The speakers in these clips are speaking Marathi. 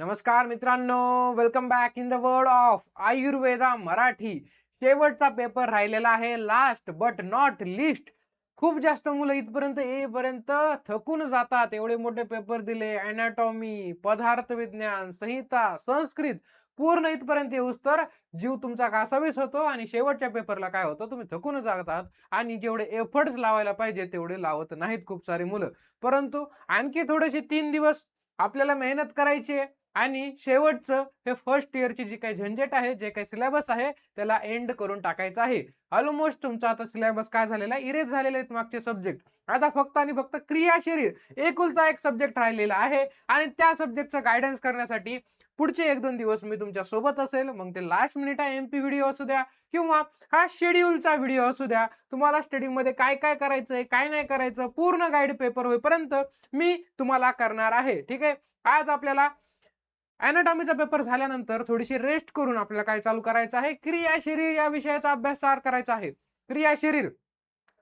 नमस्कार मित्रांनो, welcome back in the world of Ayurveda Marathi. शेवटचा पेपर राहिलेला आहे, लास्ट बट नॉट लिस्ट. खूप जास्त मुलं इथपर्यंत येईपर्यंत थकून जातात. एवढे मोठे पेपर दिले, अॅनाटॉमी, पदार्थ विज्ञान, संहिता, संस्कृत, पूर्ण इथपर्यंत येऊस तर जीव तुमचा कासावीस होतो आणि शेवटच्या पेपरला काय होतं, तुम्ही थकून जातात आणि जेवढे एफर्ट्स लावायला पाहिजे तेवढे लावत नाहीत खूप सारी मुलं. परंतु आणखी थोडेसे 3 दिवस आपल्याला मेहनत करायची आहे आणि शेवटचं हे फर्स्ट इयरची जी काही झंझट आहे, जे काही सिलेबस आहे, त्याला एंड करून टाकायचं आहे. ऑलमोस्ट तुमचा आता सिलेबस काय झालेला आहे, इरेज झालेले आहेत मागचे सब्जेक्ट. आता फक्त आणि फक्त क्रिया शरीर एकुलता एक सब्जेक्ट राहिलेला आहे आणि त्या सब्जेक्टचं गाईडन्स करण्यासाठी पुढचे 1-2 दिवस मी तुमच्या सोबत असेल. मग ते लास्ट मिनिट एम-पी व्हिडिओ असू द्या किंवा हा शेड्यूलचा व्हिडिओ असू द्या. तुम्हाला स्टडीमध्ये काय-काय करायचंय, काय नाही करायचं, पूर्ण गाईड पेपर होईपर्यंत मी तुम्हाला करणार आहे. ठीक आहे. आज आपल्याला अॅनाटॉमीचा पेपर झाल्यानंतर थोडीशी रेस्ट करून आपल्याला काय चालू करायचं आहे, क्रिया शरीर या विषयाचा अभ्यास करायचा आहे. क्रिया शरीर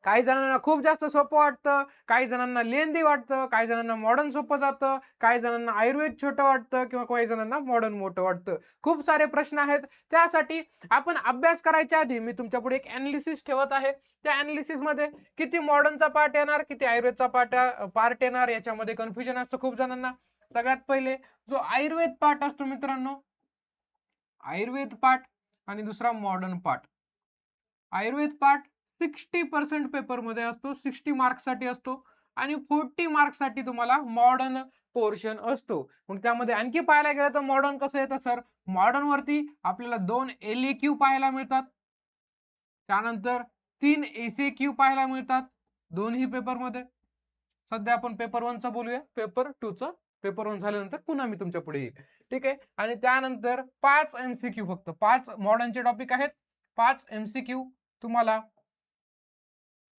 काही जणांना खूप जास्त सोपं वाटतं, काही जणांना लेंदी वाटतं, काही जणांना मॉडर्न सोपं जातं, काही जणांना आयुर्वेद छोटं वाटतं किंवा काही जणांना मॉडर्न मोठं वाटतं. खूप सारे प्रश्न आहेत. त्यासाठी आपण अभ्यास करायच्या आधी मी तुमच्यापुढे एक एनालिसिस ठेवत आहे. त्या एनालिसिसमध्ये किती मॉडर्नचा पार्ट येणार, किती आयुर्वेदचा पार्ट येणार, याच्यामध्ये कन्फ्युजन असतं खूप जणांना. सगळ्यात पहिले जो आयुर्वेद पार्ट असतो मित्रांनो, आयुर्वेद पार्ट आणि दुसरा मॉडर्न पार्ट. आयुर्वेद पार्ट 60% पेपरमध्ये असतो, 60 मार्क्ससाठी असतो आणि 40 मार्क्ससाठी तुम्हाला मॉडर्न पोर्शन असतो. मग त्यामध्ये आणखी पाहायला गेलं तर मॉडर्न कसं येतं सर, मॉडर्न वरती आपल्याला 2 एल-ए-क्यू पाहायला मिळतात. त्यानंतर 3 एस-ए-क्यू पाहायला मिळतात दोन्ही पेपरमध्ये. सध्या आपण पेपर 1 चा बोलूया, पेपर 2 चा. पेपर 1 झाल्यानंतर पुन्हा मी तुमच्या पुढे येईल. ठीक आहे. आणि त्यानंतर 5 एमसीक्यू, फक्त 5 मॉडर्नचे टॉपिक आहेत. 5 एमसीक्यू तुम्हाला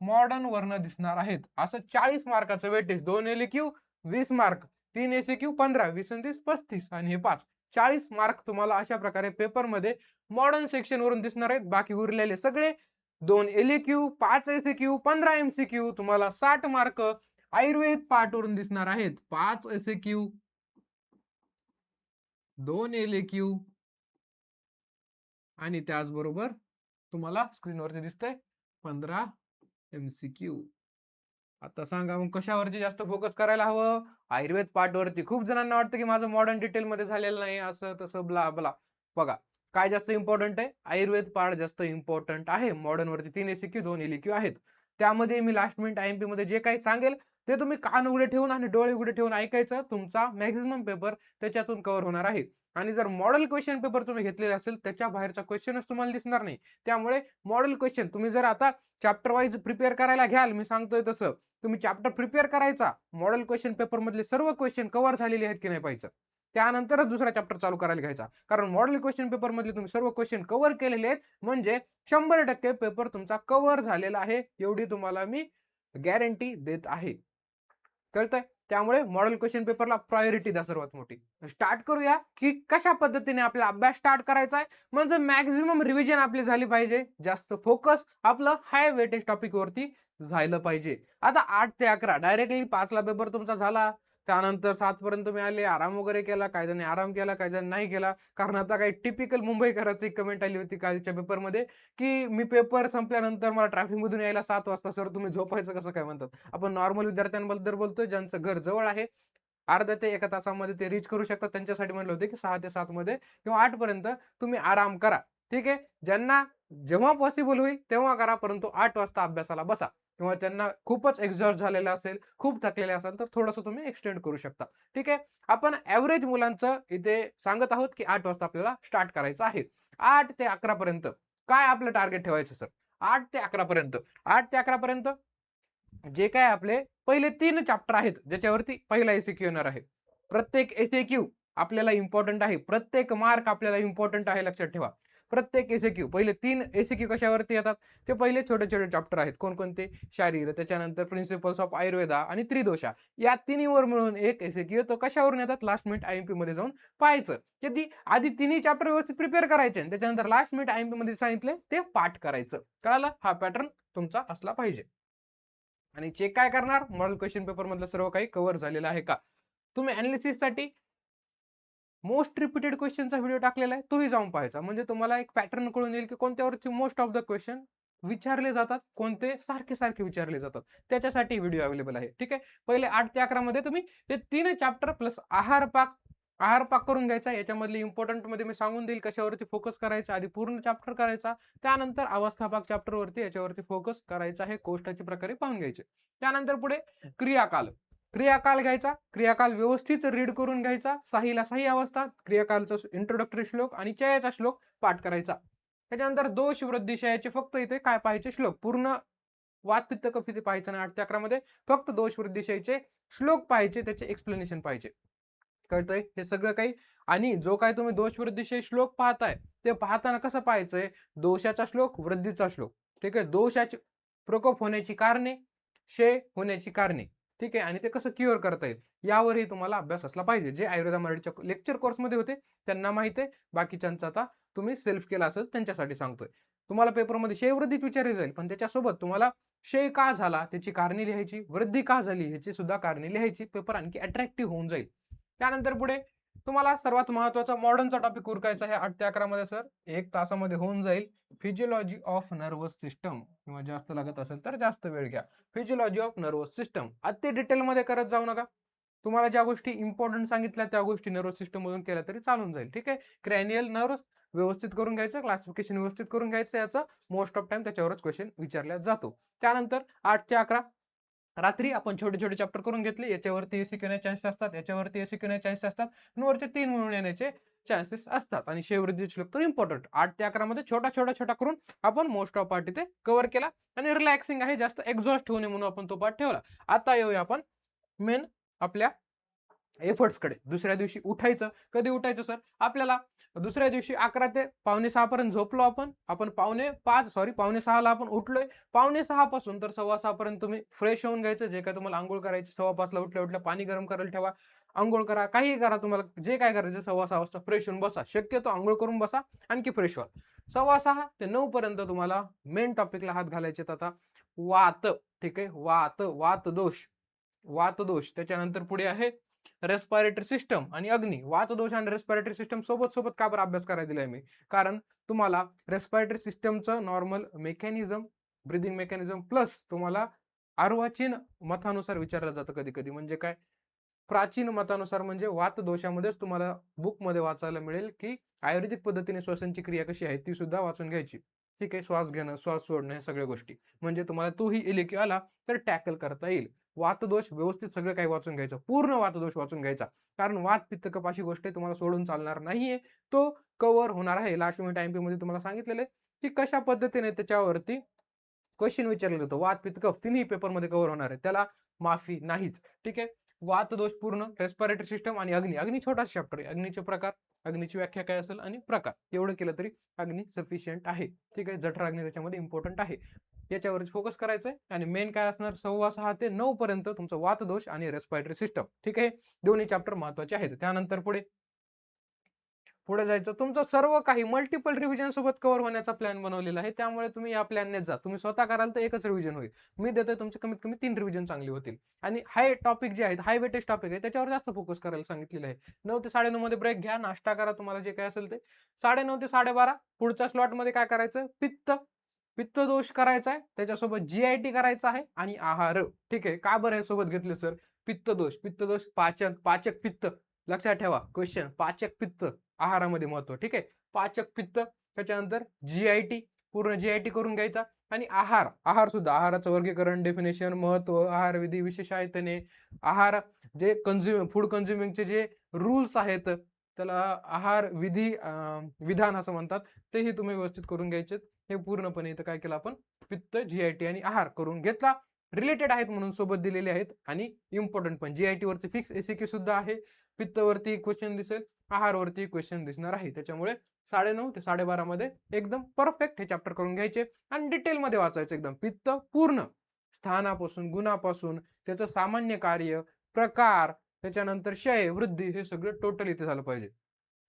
मॉडर्न वरनं दिसणार आहेत. असं 40 मार्काचं वेटेज. 2 एलक्यू 20 मार्क, 3 एसक्यू 15, 20 आणि 30 35 आणि हे 5 40 मार्क तुम्हाला अशा प्रकारे पेपरमध्ये मॉडर्न सेक्शन वरून दिसणार आहेत. बाकी उरलेले सगळे 2 एलक्यू, 5 एसक्यू, 15 एमसीक्यू तुम्हाला 60 मार्क आयुर्वेद पार्ट वरून दिसणार आहेत. 5 एसक्यू, 2 एलक्यू आणि त्याचबरोबर तुम्हाला स्क्रीनवरती दिसतंय 15 एमसीक्यू. आता सांगा मग कशावरती जास्त फोकस करायला हवं? आयुर्वेद पार्टवरती. खूप जणांना वाटतं की माझं मॉडर्न डिटेलमध्ये झालेलं नाही, असं तसं ब्ला ब्ला. बघा, काय जास्त इम्पॉर्टंट आहे? आयुर्वेद पार्ट जास्त इम्पॉर्टंट आहे. मॉडर्न वरती 3 एसक्यू 2 एलक्यू आहेत. त्यामध्ये मी लास्ट मिनिट आयएमपी मध्ये जे काही सांगेल ते तुम्ही कान उघडे ठेवून आणि डोळे उघडे ठेवून ऐकायचं. तुमचा मॅक्झिमम पेपर त्याच्यातून कव्हर होणार आहे. आणि जर मॉडेल क्वेश्चन पेपर तुम्ही घेतलेला असेल त्याच्या बाहेरचा क्वेश्चनच तुम्हाला दिसणार नाही. त्यामुळे मॉडेल क्वेश्चन तुम्ही जर आता चॅप्टर वाईज प्रिपेअर करायला घ्याल, मी सांगतोय तसं तुम्ही चॅप्टर प्रिपेअर करायचा, मॉडेल क्वेश्चन पेपर मधले सर्व क्वेश्चन कव्हर झालेले आहेत की नाही पाहायचं. त्यानंतरच दुसरा चॅप्टर चालू करायला घ्यायचा. कारण मॉडेल क्वेश्चन पेपर मधले तुम्ही सर्व क्वेश्चन कव्हर केलेले आहेत म्हणजे 100% पेपर तुमचा कव्हर झालेला आहे, एवढी तुम्हाला मी गॅरंटी देत आहे. कळतंय? त्यामुळे मॉडेल क्वेश्चन पेपरला प्रायोरिटी द्या सर्वात मोठी. स्टार्ट करूया की कशा पद्धतीने आपला अभ्यास स्टार्ट करायचा आहे. म्हणजे मॅक्झिमम रिव्हिजन आपली झाली पाहिजे. जास्त फोकस आपलं हाय वेटेज टॉपिक वरती झालं पाहिजे. आता 8 ते 11 डायरेक्टली 5 ला पेपर तुमचा झाला. त्यानंतर 7 पर्यंत मी आले, आराम वगैरे केला. काही जणांनी आराम केला, काही जण नाही केला. कारण आता काही टिपिकल मुंबईकरांची कमेंट आली होती कालच्या पेपरमध्ये की मी पेपर संपल्यानंतर मला ट्रॅफिकमधून यायला 7 वाजता. सर तुम्ही झोपायचं कसं काय म्हणतात. आपण नॉर्मल विद्यार्थ्यांबद्दल बोलतोय ज्यांचं घर जवळ आहे. अर्ध्या ते 1 तासामध्ये ते रीच करू शकतात. त्यांच्यासाठी म्हटलं होतं की 6 ते 7 मध्ये किंवा 8 पर्यंत तुम्ही आराम करा. ठीक आहे. ज्यांना जेव्हा पॉसिबल होईल तेव्हा करा, परंतु 8 वाजता अभ्यासाला बसा. किंवा त्यांना खूपच एक्झॉस्ट झालेलं असेल, खूप थकलेले असाल तर थोडंसं तुम्ही एक्सटेंड करू शकता. ठीक आहे. आपण ॲव्हरेज मुलांचं इथे सांगत आहोत की 8 वाजता आपल्याला स्टार्ट करायचं आहे. 8 ते 11 पर्यंत काय आपलं टार्गेट ठेवायचं सर? 8 ते 11 पर्यंत. 8 ते 11 पर्यंत जे काय आपले पहिले 3 चॅप्टर आहेत, ज्याच्यावरती पहिला एसक्यू येणार आहे. प्रत्येक एसक्यू आपल्याला इम्पॉर्टंट आहे. प्रत्येक मार्क आपल्याला इम्पॉर्टंट आहे, लक्षात ठेवा. प्रत्येक एसक्यू पहिले 3 एसक्यू कशावरती येतात? ते पहिले छोटे-छोटे चॅप्टर आहेत. कोणकोणते? शारीर, त्याच्यानंतर प्रिन्सिपल्स ऑफ आयुर्वेदा आणि त्रिदोषा. या तिन्हीवर मिळून एक एसक्यू. तो कशावरून येतात? लास्ट मिनिट आयएमपी मध्ये जाऊन पाहायचं. की आधी तिन्ही चॅप्टर व्यवस्थित प्रिपेअर करायचे आणि त्याच्यानंतर लास्ट मिनिट आयएमपी मध्ये सांगितले ते पाठ करायचं. कळालं? हा पॅटर्न तुमचा असला पाहिजे. आणि चेक काय करणार? मॉडेल क्वेश्चन पेपर मधलं सर्व काही कव्हर झालेलं आहे का. तुम्ही अनालिसिस साठी मोस्ट रिपीटेड क्वेश्चनचा व्हिडिओ टाकलेला आहे, तोही जाऊन पाहायचा. म्हणजे तुम्हाला एक पॅटर्न कळून येईल की कोणत्यावरती मोस्ट ऑफ द क्वेश्चन विचारले जातात, कोणते सारखे विचारले जातात. त्याच्यासाठी व्हिडिओ अवेलेबल आहे. ठीक आहे. पहिले 8 ते 11 मध्ये तुम्ही ते 3 चॅप्टर प्लस आहार पाक करून घ्यायचा. याच्यामधले इम्पोर्टंट मध्ये मी सांगून देईल कशावरती फोकस करायचा. आधी पूर्ण चॅप्टर करायचा, त्यानंतर अवस्थापाक चॅप्टर वरती याच्यावरती फोकस करायचा आहे. कोष्टाचे प्रकारे पाहून घ्यायचे. त्यानंतर पुढे क्रियाकाल. क्रियाकाल घ्यायचा. क्रियाकाल व्यवस्थित रीड करून घ्यायचा. साहीला साही अवस्था, क्रियाकालचा इंट्रोडक्टरी श्लोक आणि चयाचा श्लोक पाठ करायचा. त्याच्यानंतर दोष वृद्धिशयाचे फक्त इथे काय पाहायचे श्लोक. पूर्ण वात पित्त कफ इथे पाहायचं नाही 8 ते 11 मध्ये. फक्त दोष वृद्धिशयाचे श्लोक पाहायचे, त्याचे एक्सप्लेनेशन पाहिजे. कळतंय हे सगळं काही. आणि जो काय तुम्ही दोष वृद्धिशय श्लोक पाहताय ते पाहताना कसं पाहायचंय, दोषाचा श्लोक, वृद्धीचा श्लोक. ठीक आहे. दोषाचे प्रकोप होण्याची कारणे, क्षय होण्याची कारणे. ठीक आहे. आणि ते कसं क्युअर करता येईल यावरही तुम्हाला अभ्यास असला पाहिजे. जे आयुर्वेदा मराठीच्या लेक्चर कोर्समध्ये होते त्यांना माहिती आहे, बाकीच्यांचा आता तुम्ही सेल्फ केला असेल त्यांच्यासाठी सांगतोय. तुम्हाला पेपरमध्ये क्षयवृद्धीत विचारली जाईल, पण त्याच्यासोबत तुम्हाला क्षय का झाला त्याची कारणे लिहायची, वृद्धी का झाली ह्याची सुद्धा कारणे लिहायची. पेपर आणखी अट्रॅक्टिव्ह होऊन जाईल. त्यानंतर पुढे तुम्हाला सर्वात महत्वाचा मॉडर्नचा टॉपिक उरकायचा आहे 8 ते 11 मध्ये. सर 1 तासामध्ये होऊन जाईल. फिजिओलॉजी ऑफ नर्वस सिस्टम, किंवा जास्त लागत असेल तर जास्त वेळ घ्या. फिजिओलॉजी ऑफ नर्वस सिस्टम अति डिटेलमध्ये करत जाऊ नका. तुम्हाला ज्या गोष्टी इम्पॉर्टंट सांगितल्या त्या गोष्टी नर्वस सिस्टम मधून केल्या तरी चालून जाईल. ठीक आहे. क्रॅनियल नर्व्स व्यवस्थित करून घ्यायचं, क्लासिफिकेशन व्यवस्थित करून घ्यायचं. याचं मोस्ट ऑफ टाइम त्याच्यावरच क्वेश्चन विचारला जातो. त्यानंतर 8 ते 11 रात्री आपण छोटे चॅप्टर करून घेतले. याच्यावरती एसीक्यू येण्याचे चान्सेस असतात, याच्यावरती एसीक्यू येण्याचे चान्सेस असतात, आणि वरचे 3 मिळून येण्याचे चान्सेस असतात. आणि क्षयवृद्धी श्लोक तर इम्पॉर्टंट 8 ते 11 मध्ये छोटा करून आपण मोस्ट ऑफ पार्ट इथे कव्हर केला. आणि रिलॅक्सिंग आहे, जास्त एक्झॉस्ट होऊ नये म्हणून आपण तो पार्ट ठेवला. आता येऊया आपण मेन आपल्या एफर्ट्सकडे. दुसऱ्या दिवशी उठायचं. कधी उठायचं सर, आपल्याला दुसऱ्या दिवशी 11 ते 5:45 पर्यंत झोपलो आपण 5:45 ला आपण उठलोय. 5:45 पासून तर 6:15 पर्यंत तुम्ही फ्रेश होऊन घ्यायचं. जे काय तुम्हाला आंघोळ करायची, 5:15 ला उठल्या पाणी गरम करायला ठेवा, आंघोळ करा, काहीही करा. तुम्हाला जे काय करायचं 6:15 वाजता फ्रेश होऊन बसा. शक्यतो आंघोळ करून बसा, आणखी फ्रेश व्हा. 6:15 ते 9 पर्यंत तुम्हाला मेन टॉपिकला हात घालायचे. आता वात. ठीक आहे. वात दोष. त्याच्यानंतर पुढे आहे रेस्पिरेटरी सिस्टम आणि अग्नी. वातदोष आणि रेस्पिरेटरी सिस्टम सोबत का बरं अभ्यास करायला दिलाय मी, कारण तुम्हाला रेस्पिरेटरी सिस्टमचं normal mechanism, breathing mechanism plus तुम्हाला अर्वाचीन मतानुसार विचारलं जातं कधी कधी. म्हणजे काय, प्राचीन मतानुसार म्हणजे वात दोषामध्येच तुम्हाला बुकमध्ये वाचायला मिळेल की आयुर्वेदिक पद्धतीने श्वसनची क्रिया कशी आहे ती सुद्धा वाचून घ्यायची. ठीक आहे. श्वास घेणं, श्वास सोडणं, हे सगळ्या गोष्टी म्हणजे तुम्हाला तोही इलेक्यू आला तर टॅकल करता येईल. वातदोष व्यवस्थित सगळं काही वाचून घ्यायचं, पूर्ण वातदोष वाचून घ्यायचा. कारण वात पित्त कफ अशी गोष्ट आहे तुम्हाला सोडून चालणार नाहीये, तो कव्हर होणार आहे. लास्ट मिनिट टाइम मध्ये तुम्हाला सांगितलेलं आहे की कशा पद्धतीने त्याच्यावरती क्वेश्चन विचारले जातो. वात पित्त कफ तिन्ही पेपरमध्ये कव्हर होणार आहे, त्याला माफी नाहीच. ठीक आहे. वात दोष पूर्ण, रेस्पिरेटरी सिस्टम आणि अग्नी छोटा चॅप्टर आहे. अग्नीचे प्रकार, अग्नीची व्याख्या काय असेल आणि प्रकार, एवढं केलं तरी अग्नी सफिशियंट आहे. ठीक आहे. जठर अग्नी त्याच्यामध्ये इम्पॉर्टंट आहे, याच्यावर फोकस करायचंय. आणि मेन काय असणार, 6:15 ते 9 पर्यंत तुमचं वात दोष आणि रेस्पिरेटरी सिस्टम. ठीक आहे. दोन्ही चॅप्टर महत्वाचे आहेत. त्यानंतर पुढे जायचं. तुमचं सर्व काही मल्टिपल रिव्हिजन सोबत कव्हर होण्याचा प्लॅन बनवलेला आहे. त्यामुळे तुम्ही या प्लॅनने जा. तुम्ही स्वतः कराल तर एकच रिव्हिजन होईल. मी देतोय तुमचे कमीत कमी 3 रिव्हिजन चांगली होतील. आणि हाय टॉपिक जे आहेत, हाय वेटेज टॉपिक आहे, त्याच्यावर जास्त फोकस करायला सांगितलेलं आहे. 9 ते 9:30 मध्ये ब्रेक घ्या, नाश्ता करा, तुम्हाला जे काय असेल ते. 9:30 ते 12:30 पुढच्या स्लॉट मध्ये काय करायचं, पित्त दोष करायचा आहे, त्याच्यासोबत जीआयटी करायचा आहे आणि आहार. ठीक आहे. का बरं हे सोबत घेतले सर, पित्त दोष पाचक पित्त. लक्षात ठेवा क्वेश्चन, पाचक पित्त आहारामध्ये महत्व. ठीक आहे. पाचक पित्त, त्याच्यानंतर जीआयटी, पूर्ण जीआयटी करून घ्यायचा. आणि आहार सुद्धा, आहाराचं वर्गीकरण, डेफिनेशन, महत्व, आहार विधी, विशेष आयतने, आहार जे फूड कन्झ्युमिंगचे जे रूल्स आहेत त्याला आहार विधी विधान असं म्हणतात, तेही तुम्ही व्यवस्थित करून घ्यायचे. हे पूर्णपणे इथं काय केलं आपण, पित्त, जीआयटी आणि आहार करून घेतला. रिलेटेड आहेत म्हणून सोबत दिलेले आहेत आणि इम्पॉर्टंट पण. जीआयटी वरती फिक्स एसीक्यू सुद्धा आहे, पित्तवरती क्वेश्चन दिसेल, आहारवरती क्वेश्चन दिसणार आहे. त्याच्यामुळे 9:30 ते 12:30 मध्ये एकदम परफेक्ट हे चॅप्टर करून घ्यायचे आणि डिटेल मध्ये वाचायचं एकदम. पित्त पूर्ण स्थानापासून, गुणापासून, त्याचं सामान्य कार्य, प्रकार, त्याच्यानंतर क्षय, वृद्धी, हे सगळं टोटल इथे झालं पाहिजे.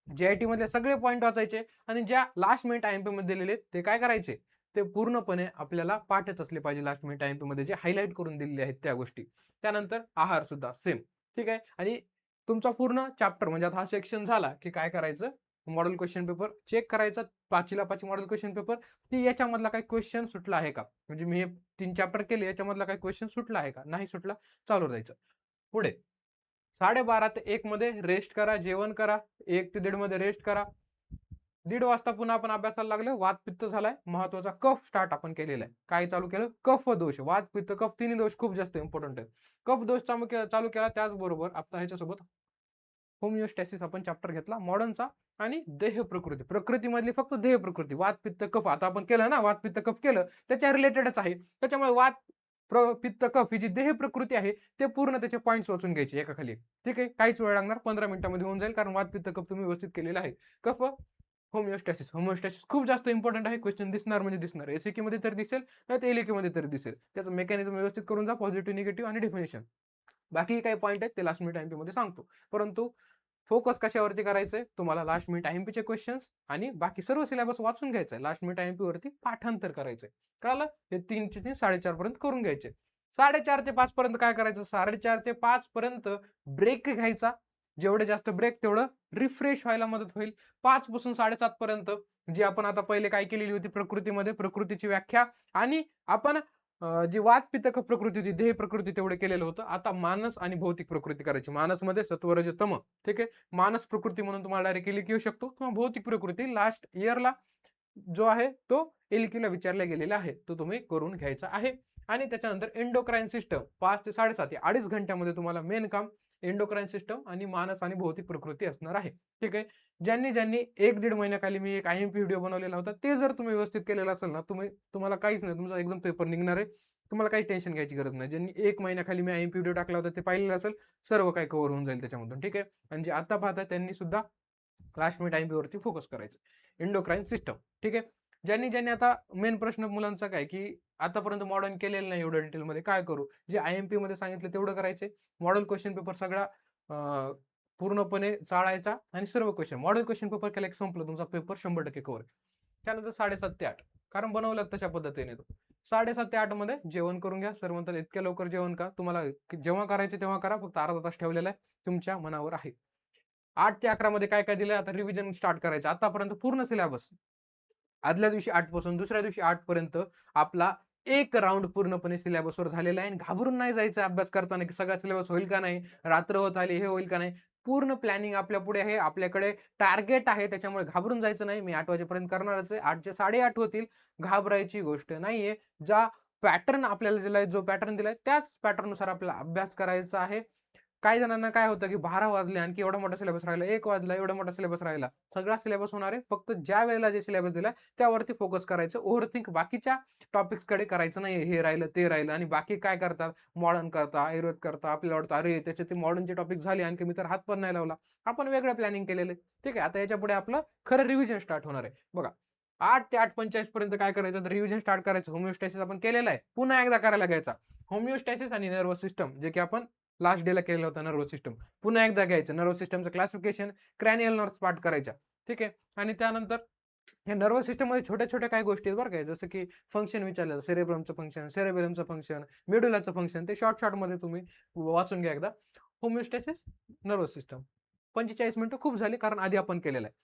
जीआयटी मधले सगळे पॉईंट वाचायचे आणि ज्या लास्ट मिनिट आयएमपी मध्ये दिलेले ते काय करायचे, ते पूर्णपणे आपल्याला पाठच असले पाहिजे. लास्ट मिनिट आयएमपी मध्ये जे हायलाइट करून दिलेले आहेत त्या गोष्टी. त्यानंतर आहार सुद्धा सेम. ठीक आहे. आणि तुमचा पूर्ण चॅप्टर म्हणजे आता हा सेक्शन झाला की काय करायचं, मॉडेल क्वेश्चन पेपर चेक करायचा, 5ला 5 मॉडेल क्वेश्चन पेपर, की याच्यामधला काही क्वेश्चन सुटला आहे का, म्हणजे मी हे 3 चॅप्टर केले, याच्यामधला काही क्वेश्चन सुटला आहे का, नाही सुटला चालू राहायचं. पुढे 12:30 ते 1 मध्ये रेस्ट करा, जेवण करा, 1 ते 1:30 मध्ये रेस्ट करा. 1:30 वाजता पुन्हा आपण अभ्यासाला लागलो, वात पित्त झालाय, महत्वाचा कफ स्टार्ट आपण केलेला आहे. काय चालू केलं, कफ दोष, वात पित्त कफ तिन्ही दोष खूप जास्त इम्पॉर्टंट आहे. कफ दोष चालू केला, त्याचबरोबर आता ह्याच्यासोबत होमिओस्टॅसिस आपण चॅप्टर घेतला मॉडर्नचा, आणि देह प्रकृती, प्रकृतीमधली फक्त देह प्रकृती, वात पित्त कफ आता आपण केलं ना, वात पित्त कफ केलं त्याच्या रिलेटेडच आहे. त्याच्यामुळे वात पित्त कफ ही जी देह प्रकृती आहे ते पूर्ण त्याचे पॉईंट्स वाचून घ्यायचे एका खाली. ठीक आहे, काहीच वेळ लागणार, 15 मिनिटांमध्ये होऊन जाईल, कारण वात पित्त कफ तुम्ही व्यवस्थित केलेला आहे. कफ होमिओस्टॅसिस, होमिओस्टॅसिस खूप जास्त इम्पॉर्टंट आहे. क्वेश्चन दिसणार म्हणजे दिसणार, एसएक्यू मध्ये तर दिसेल, नाही तर एलएक्यू मध्ये तर दिसेल. त्याचं मेकॅनिझम व्यवस्थित करून जा, पॉझिटिव्ह निगेटिव्ह आणि डेफिनेशन. बाकी काही पॉईंट आहेत ते लास्ट मिनिट आयएमपी मध्ये सांगतो, परंतु फोकस कशावरती करायचंय तुम्हाला, लास्ट मिनिट आयएमपी चे क्वेश्चन्स आणि बाकी सर्व सिलेबस वाचून घ्यायचंय. लास्ट मिनिट आयएमपी वरती पाठांतर करायचंय. कळालं, हे 3 चे 3 4:30 पर्यंत करून घ्यायचे. 4:30 ते 5 पर्यंत काय करायचं, 4:30 ते 5 पर्यंत ब्रेक घ्यायचा. जेवढे जास्त ब्रेक तेवढं रिफ्रेश व्हायला मदत होईल. 5 पासून 7:30 पर्यंत जी आपण आता पहिले काय केलेली होती, प्रकृतीमध्ये प्रकृतीची व्याख्या, आणि आपण जी वात पित्त कफ प्रकृती होती, देह प्रकृती तेवढे केलेलं होतं. आता मानस आणि भौतिक प्रकृती करायची. मानस मध्ये सत्व रज तम, ठीक आहे, मानस प्रकृती म्हणून तुम्हाला डायरेक्ट लिहू शकतो, किंवा भौतिक प्रकृती लास्ट इयरला जो आहे तो एलक्यूला विचारला गेलेला आहे, तो तुम्ही करून घ्यायचा आहे. आणि त्याच्यानंतर एंडोक्राइन सिस्टम 5 ते 7:30 2.5 घंट्यामध्ये तुम्हाला मेन काम एंडोक्राइन सिस्टम आणि मानस आणि भौतिक प्रकृती असणार आहे. ठीक आहे, ज्यांनी ज्यांनी 1-1.5 महिन्याखाली मी एक आयएमपी व्हिडिओ बनवलेला होता, ते जर तुम्ही व्यवस्थित केलेलं असेल ना, तुम्हाला काहीच नाही, तुमचा एकदम पेपर निघणार आहे. तुम्हाला काही टेन्शन घ्यायची गरज नाही. ज्यांनी 1 महिन्याखाली मी आयएमपी व्हिडिओ टाकला होता ते पाहिलेलं असेल, सर्व काही कव्हर होऊन जाईल त्याच्यामधून. ठीक आहे, आणि जे आता पाहता त्यांनी सुद्धा लास्ट मिनिट आयएमपी वरती फोकस करायचं, एंडोक्राइन सिस्टम. ठीक आहे, ज्यांनी ज्यांनी आता मेन प्रश्न मुलांचा काय, की आतापर्यंत मॉडर्न केलेलं नाही एवढं डिटेलमध्ये, काय करू, जे आयएमपी मध्ये सांगितलं तेवढं करायचे. मॉडेल क्वेश्चन पेपर सगळा पूर्णपणे चाळायचा, आणि सर्व क्वेश्चन मॉडेल क्वेश्चन पेपर केला की संपलं, तुमचा पेपर 100% कव्हर. त्यानंतर 7:30 ते 8 कारण बनवलं तशा पद्धतीने तो 7:30 ते 8 मध्ये जेवण करून घ्या. सर म्हणतात इतक्या लवकर जेवण का, तुम्हाला जेव्हा करायचे तेव्हा करा, फक्त अर्धा तास ठेवलेला आहे, तुमच्या मनावर आहे. 8 ते 11 मध्ये काय काय दिलंय, आता रिव्हिजन स्टार्ट करायचं. आतापर्यंत पूर्ण सिलेबस आदल्या दिवशी 8 पासून दुसऱ्या दिवशी 8 पर्यंत आपला एक राऊंड पूर्णपणे सिलेबसवर झालेला आहे. आणि घाबरून नाही जायचं अभ्यास करताना, की सगळा सिलेबस होईल का नाही, रात्र होत आली, हे होईल का नाही. पूर्ण प्लॅनिंग आपल्या पुढे आहे, आपल्याकडे टार्गेट आहे, त्याच्यामुळे घाबरून जायचं नाही. मी 8 वाजेपर्यंत करणारच आहे, 8चे 8:30 होतील, घाबरायची गोष्ट नाहीये. ज्या पॅटर्न आपल्याला दिलाय, जो पॅटर्न दिलाय त्याच पॅटर्ननुसार आपल्याला अभ्यास करायचा आहे. काही जणांना काय होतं, की 12 वाजले आणखी एवढा मोठा सिलेबस राहिला, 1 वाजला एवढा मोठा सिलेबस राहिला. सगळा सिलेबस होणार आहे, फक्त ज्या वेळेला जे सिलेबस दिला त्यावरती फोकस करायचं. ओव्हरथिंक बाकीच्या टॉपिक्स कडे करायचं नाही, हे राहिलं ते राहिलं. आणि बाकी काय करतात, मॉडर्न करता, आयुर्वेद करता, आपल्याला वाटतं अरे त्याचे ते मॉडर्नचे टॉपिक झाले, आणखी मी तर हात पण नाही लावला. आपण वेगळं प्लॅनिंग केलेलं आहे. ठीक आहे, आता याच्या पुढे आपलं खरं रिव्हिजन स्टार्ट होणार आहे. बघा 8 ते 8:45 पर्यंत काय करायचं, तर रिव्हिजन स्टार्ट करायचं. होमिओस्टॅसिस आपण केलेला आहे, पुन्हा एकदा करायला घ्यायचा. होमिओस्टॅसिस आणि नर्वस सिस्टम, जे की आपण लास्ट डेला केलेलं होतं, नर्वस सिस्टम पुन्हा एकदा घ्यायचं. नर्वस सिस्टमचं क्लासिफिकेशन, क्रॅनियल नर्व्स पार्ट करायच्या. ठीक आहे, आणि त्यानंतर हे नर्वस सिस्टम मध्ये छोट्या छोट्या काही गोष्टी आहेत बरं काय, जसं की फंक्शन विचारलं, सेरेब्रमचं फंक्शन, सेरेबेलमचं फंक्शन, मेडुलाचं फंक्शन, ते शॉर्ट मध्ये तुम्ही वाचून घ्या एकदा. होमिओस्टॅसिस, नर्वस सिस्टम 45 मिनिटं खूप झाली, कारण आधी आपण केलेलं आहे.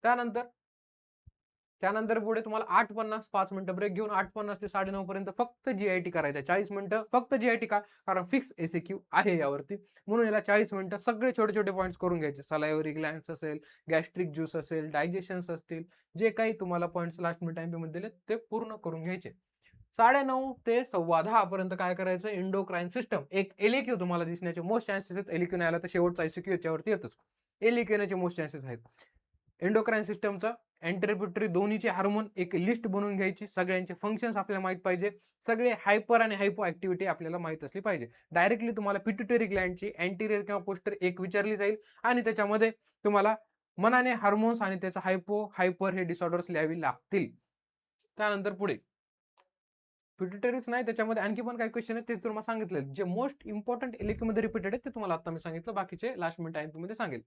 त्यानंतर त्यानंतर पुढे तुम्हाला 8:50 5 मिनिटं ब्रेक घेऊन 8:50 ते 9:30 पर्यंत फक्त जीआयटी करायचा. 40 मिनिटं फक्त जीआयटी का, कारण फिक्स एसएक्यू आहे यावरती, म्हणून याला 40 मिनिटं सगळे छोटे छोटे पॉईंट्स करून घ्यायचे. सलायवरी ग्लँड्स असेल, गॅस्ट्रिक ज्यूस असेल, डायजेशन्स असतील, जे काही तुम्हाला पॉईंट्स लास्ट मिनिट टाइम मध्ये दिले ते पूर्ण करून घ्यायचे. 9:30 ते 10:15 पर्यंत काय करायचं, इंडोक्राइन सिस्टम. एक एलएक्यू तुम्हाला दिसण्याचे मोस्ट चान्सेस आहेत. एलएक्यू नाही आला तर शेवटचा एसएक्यू याच्यावरती येतच. एलएक्यू येण्याचे मोस्ट चान्सेस आहेत. एंडोक्राइन सिस्टमचा एंट्रिब्युटरी दोन्हीचे हार्मोन एक लिस्ट बनवून घ्यायची. सगळ्यांचे फंक्शन्स आपल्याला माहित पाहिजे. सगळे हायपर आणि हायपो ऍक्टिव्हिटी आपल्याला माहित असली पाहिजे. डायरेक्टली तुम्हाला पिट्युटरी ग्लँडची अँटीरियर किंवा पोस्टर एक विचारली जाईल, आणि त्याच्यामध्ये तुम्हाला मनाने हार्मोन्स आणि त्याचा हायपो हायपर हे डिसऑर्डर्स लिहावी लागतील. त्यानंतर पुढे पिट्युटरीच नाही, त्याच्यामध्ये आणखी पण काही क्वेश्चन आहेत, ते तुम्हाला सांगितलं. जे मोस्ट इम्पॉर्टंट एलएक्यू मध्ये रिपीटेड आहेत ते तुम्हाला आता मी सांगितलं, बाकीचे लास्ट मिनिट टाइम मध्ये सांगेल.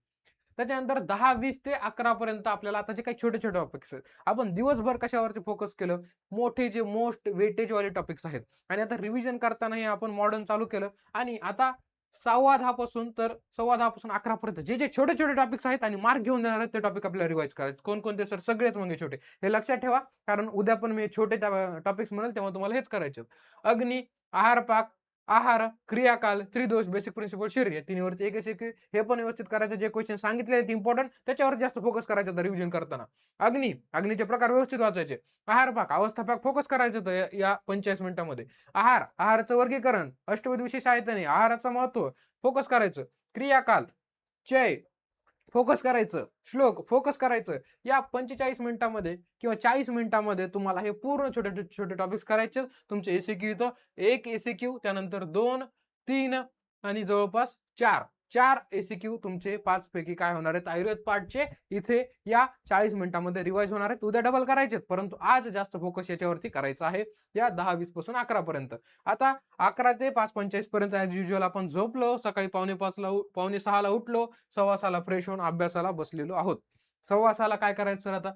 त्याच्यानंतर 10:20 ते 11 पर्यंत आपल्याला आता जे काही छोटे छोटे टॉपिक्स आहेत, आपण दिवसभर कशावरती फोकस केलं, मोठे जे मोस्ट वेटेज वाले टॉपिक्स आहेत. आणि आता रिव्हिजन करतानाही आपण मॉडर्न चालू केलं, आणि आता 10:15 पासून तर 10:15 पासून 11 पर्यंत जे जे छोटे छोटे टॉपिक्स आहेत आणि मार्क घेऊन देणार आहेत ते टॉपिक आपल्याला रिवाइज करायचे. कोणकोणते सर? सगळेच मग छोटे. हे लक्षात ठेवा, कारण उद्या पण मी छोटे टॉपिक्स म्हणेल तेव्हा तुम्हाला हेच करायचे. अग्नी, आहार पाक, आहार, क्रियाकाल, त्रिदोष, बेसिक प्रिन्सिपल, शरीर, या तिन्हीवरती एक एक हे पण व्यवस्थित करायचं. जे क्वेश्चन सांगितले आहेत इम्पॉर्टंट त्याच्यावर जास्त फोकस करायचं होतं रिव्हिजन करताना. अग्नीचे प्रकार व्यवस्थित वाचायचे. आहार पाक, अवस्था पाक फोकस करायचं होतं या 45 मिनिटांमध्ये. आहाराचं वर्गीकरण, अष्टविध आयतने, आहाराचं महत्व फोकस करायचं. क्रियाकाल, चय फोकस करायचं. श्लोक फोकस करायचं. या 45 मिनिटांमध्ये किंवा 40 मिनिटांमध्ये तुम्हाला हे पूर्ण छोटे छोटे टॉपिक्स करायचे. तुमचे एसीक्यू इथं 1 एसीक्यू, त्यानंतर 2, 3 आणि जवळपास 4 एसीक्यू तुमचे 5 पैकी काय होणार आहेत? आयुर्वेद पार्टचे इथे या 40 मिनिटांमध्ये रिवाइज होणार आहेत. उद्या डबल करायचे, परंतु आज जास्त फोकस याच्यावरती करायचा आहे या 10:20 पासून 11 पर्यंत. आता 11 ते 5:45 पर्यंत ऍज युजल आपण झोपलो. सकाळी 5:45 ला उठलो. 6:15 फ्रेश होऊन अभ्यासाला बसलेलो आहोत. 6:15 काय करायचं सर? आता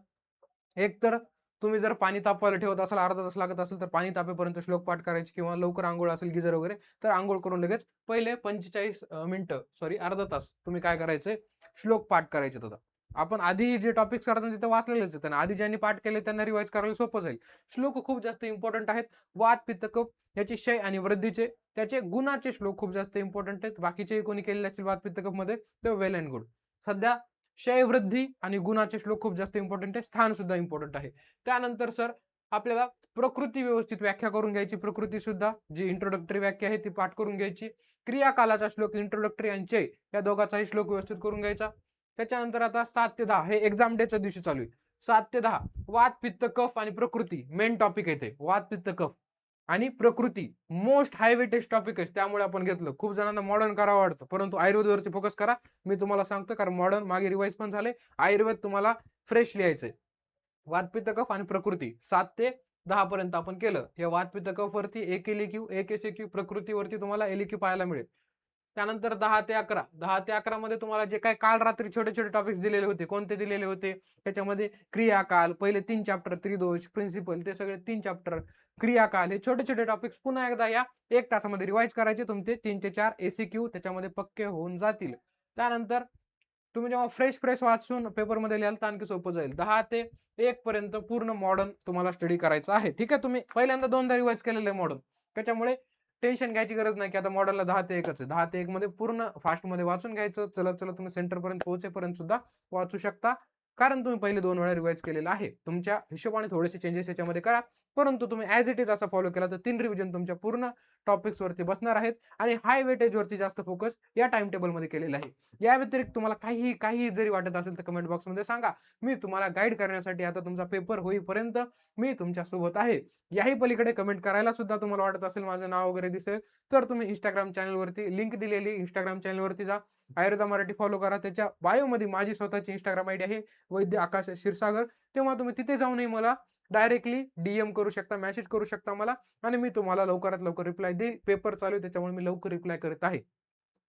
एक तर तुम्ही जर पाणी तापवायला ठेवत असाल, अर्धा तास लागत असेल, तर पाणी तापेपर्यंत श्लोक पाठ करायचे, किंवा लवकर आंघोळ असेल गिजर वगैरे तर आंघोळ करून लगेच पहिले 45 मिनिटं अर्धा तास तुम्ही काय करायचंय? श्लोक पाठ करायचे. होता आपण आधी जे टॉपिक्स करताना तिथे वाचलेलेच आहेत, आधी ज्यांनी पाठ केले त्यांना रिवाइज करायला सोपं जाईल. श्लोक खूप जास्त इम्पॉर्टंट आहेत. वात, पित्त, कफ याचे क्षय आणि वृद्धीचे त्याचे गुणाचे श्लोक खूप जास्त इम्पॉर्टंट आहेत. बाकीचे कोणी केलेले असतील वात, पित्त, कफ मध्ये तर वेल अँड गुड. सध्या क्षय, वृद्धी आणि गुणाचे श्लोक खूप जास्त इम्पॉर्टंट आहे. स्थान सुद्धा इम्पॉर्टंट आहे. त्यानंतर सर आपल्याला प्रकृती व्यवस्थित व्याख्या करून घ्यायची. प्रकृती सुद्धा जी इंट्रोडक्टरी व्याख्या आहे ती पाठ करून घ्यायची. क्रियाकालाचा श्लोक इंट्रोडक्टरी आणि चय या दोघांचाही श्लोक व्यवस्थित करून घ्यायचा. त्याच्यानंतर आता 7 ते 10 हे एक्झाम डेच्या दिवशी चालू आहे. 7 ते 10 वात, पित्त, कफ आणि प्रकृती मेन टॉपिक आहे. ते वात, पित्त, कफ आणि प्रकृती मोस्ट हाय वेटेज टॉपिक आहे. त्यामुळे आपण घेतलं. खूप जणांना मॉडर्न करावं वाटतं, परंतु आयुर्वेदवरती फोकस करा. मी तुम्हाला सांगतो, कारण मॉडर्न मागे रिवाइज पण झाले. आयुर्वेद तुम्हाला फ्रेश लिहायचंय. वात, पित्त, कफ आणि प्रकृती 7 ते 10 पर्यंत आपण केलं. या वात, पित्त, कफ वरती एक एलईक्यू, एक एसक्यू, प्रकृतीवरती तुम्हाला एलईक्यू पाहायला मिळेल. त्यानंतर 10 ते 11 मध्ये तुम्हाला जे काय काल रात्री छोटे छोटे टॉपिक्स दिलेले होते, कोणते दिलेले होते? त्याच्यामध्ये क्रियाकाल, पहिले 3 चॅप्टर, त्रिदोष, प्रिन्सिपल, ते सगळे 3 चॅप्टर, क्रियाकाल, हे छोटे छोटे टॉपिक्स पुन्हा एकदा या 1 तासामध्ये रिवाइज करायचे. तुमचे 3 ते 4 एसीक्यू त्याच्यामध्ये पक्के होऊन जातील. त्यानंतर तुम्ही जेव्हा फ्रेश वाचून पेपरमध्ये लिहाल तर आणखी सोपं जाईल. 10 ते 1 पर्यंत पूर्ण मॉडर्न तुम्हाला स्टडी करायचं आहे. ठीक आहे, तुम्ही पहिल्यांदा 2दा रिवाइज केलेलं आहे मॉडर्न, त्याच्यामुळे टेन्शन घ्यायची गरज नाही की आता मॉडलला 10 ते 1च आहे. 10 ते 1 मध्ये पूर्ण फास्ट मध्ये वाचून घ्यायचं. चलत चलत तुम्ही सेंटर पर्यंत पोहोचेपर्यंत सुद्धा वाचू शकता, कारण तुम्ही पहिले 2 वेळा रिवाइज केलेला आहे. तुमच्या हिशोबाने थोडेसे चेंजेस याच्यामध्ये करा, परंतु तुम्ही ॲज इट इज असा फॉलो केला तर 3 रिव्हिजन तुमच्या पूर्ण टॉपिक्स वरती बसणार आहेत. आणि हाय वेटेज वरती जास्त फोकस या टाइम टेबल मध्ये केलेला आहे. या व्यतिरिक्त तुम्हाला काही जरी वाटत असेल तर कमेंट बॉक्स मध्ये सांगा. मी तुम्हाला गाईड करण्यासाठी आता तुमचा पेपर होईपर्यंत मी तुमच्या सोबत आहे. याही पलीकडे कमेंट करायला सुद्धा तुम्हाला वाटत असेल, माझं नाव वगैरे दिसेल, तर तुम्ही इंस्टाग्राम चॅनलवरती लिंक दिलेली इंस्टाग्राम चॅनलवरती जा, आयुर्वेदा मराठी फॉलो करा. त्याच्या बायोमध्ये माझी स्वतःची इंस्टाग्राम आयडी आहे, वैद्य आकाश क्षीरसागर. तेव्हा तुम्ही तिथे जाऊनही मला डायरेक्टली डीएम करू शकता, मेसेज करू शकता मला, आणि मी तुम्हाला लवकरात लवकर रिप्लाय देईल. पेपर चालू आहे त्याच्यामुळे मी लवकर रिप्लाय करत आहे.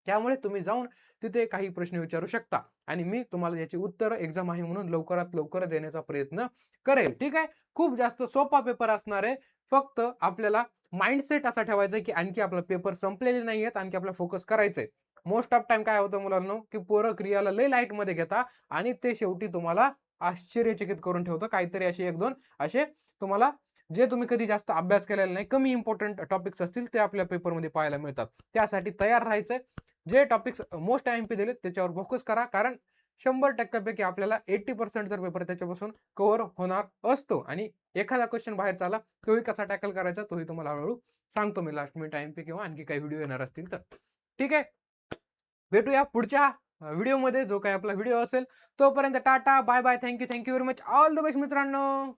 त्यामुळे तुम्ही जाऊन तिथे काही प्रश्न विचारू शकता आणि मी तुम्हाला याची उत्तर एक्झाम आहे म्हणून लवकरात लवकर देण्याचा प्रयत्न करेल. ठीक आहे, खूप जास्त सोपा पेपर असणार आहे. फक्त आपल्याला माइंडसेट असा ठेवायचा की आणखी आपला पेपर संपलेले नाहीयेत, आणखी आपला फोकस करायचंय. मोस्ट ऑफ टाइम काय होतं मुलांनो, की पोरं क्रियाला लय लाईट मध्ये घेता आणि ते शेवटी तुम्हाला आश्चर्यचकित करून ठेवतं. काहीतरी असे 1-2 असे तुम्हाला जे तुम्ही कधी जास्त अभ्यास केलेला नाही, कमी इम्पॉर्टंट टॉपिक्स असतील ते आपल्या पेपरमध्ये पाहायला मिळतात. त्यासाठी तयार राहायचंय. जे टॉपिक्स मोस्ट एमपी दिलेत त्याच्यावर फोकस करा, कारण 100% पैकी आपल्याला 80% तर पेपर त्याच्यापासून कव्हर होणार असतो. आणि एखादा क्वेश्चन बाहेरचा आला तोही कसा टॅकल करायचा तोही तुम्हाला हळूहळू सांगतो मी लास्ट मिनिट एमपी किंवा आणखी काही व्हिडिओ येणार असतील तर. ठीक आहे, भेटूया पुढच्या व्हिडिओमध्ये, जो काही आपला व्हिडिओ असेल. तोपर्यंत tata bye bye, thank you very much, all the best मित्रांनो.